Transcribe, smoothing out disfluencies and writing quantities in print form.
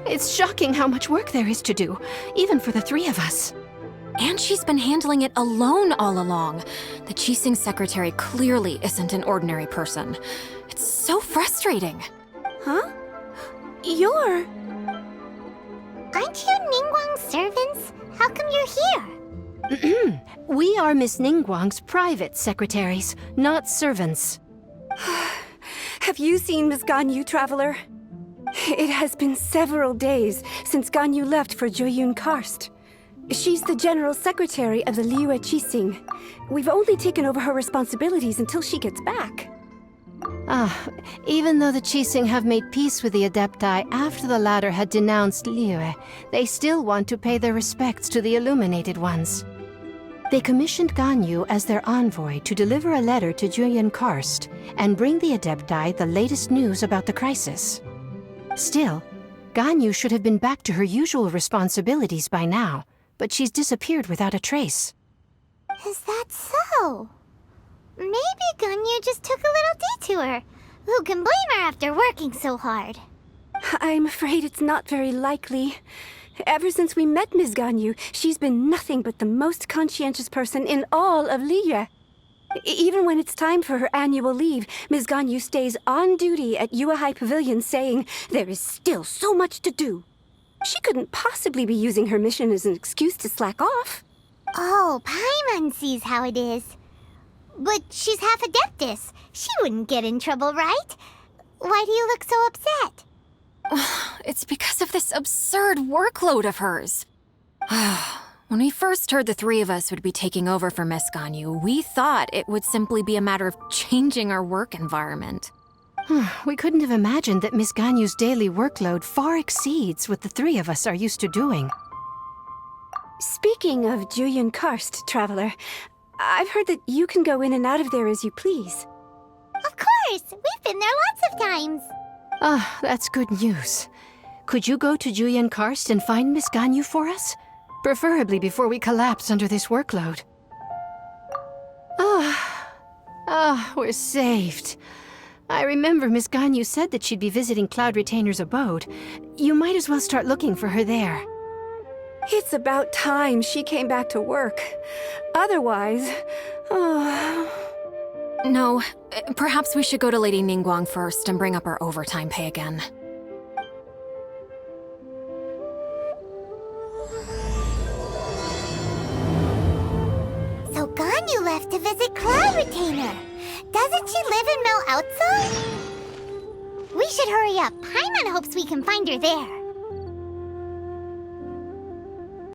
It's shocking how much work there is to do, even for the three of us. And she's been handling it alone all along. The Qixing secretary clearly isn't an ordinary person. It's so frustrating. Huh? You're... Aren't you Ningguang's servants? How come you're here? We are Miss Ningguang's private secretaries, not servants. Have you seen Miss Ganyu, Traveler? It has been several days since Ganyu left for Jueyun Karst. She's the general secretary of the Liyue Qixing. We've only taken over her responsibilities until she gets back. Even though the Qixing have made peace with the Adepti after the latter had denounced Liyue, they still want to pay their respects to the Illuminated Ones. They commissioned Ganyu as their envoy to deliver a letter to Jueyun Karst and bring the Adepti the latest news about the crisis. Still, Ganyu should have been back to her usual responsibilities by now, but she's disappeared without a trace. Is that so? Maybe Ganyu just took a little detour. Who can blame her after working so hard? I'm afraid it's not very likely. Ever since we met Ms. Ganyu, she's been nothing but the most conscientious person in all of Liyue. Even when it's time for her annual leave, Ms. Ganyu stays on duty at Yuehai Pavilion saying there is still so much to do. She couldn't possibly be using her mission as an excuse to slack off. Oh, Paimon sees how it is. But she's half Adeptus. She wouldn't get in trouble, right? Why do you look so upset? It's because of this absurd workload of hers. When we first heard the three of us would be taking over for Miss Ganyu, we thought it would simply be a matter of changing our work environment. We couldn't have imagined that Miss Ganyu's daily workload far exceeds what the three of us are used to doing. Speaking of Jueyun Karst, Traveler, I've heard that you can go in and out of there as you please. Of course! We've been there lots of times! That's good news. Could you go to Jueyun Karst and find Miss Ganyu for us? Preferably before we collapse under this workload. We're saved. I remember Miss Ganyu said that she'd be visiting Cloud Retainer's abode. You might as well start looking for her there. It's about time she came back to work. Otherwise... No, perhaps we should go to Lady Ningguang first and bring up our overtime pay again. So Ganyu left to visit Cloud Retainer. Doesn't she live in Mel outside? We should hurry up. Paimon hopes we can find her there.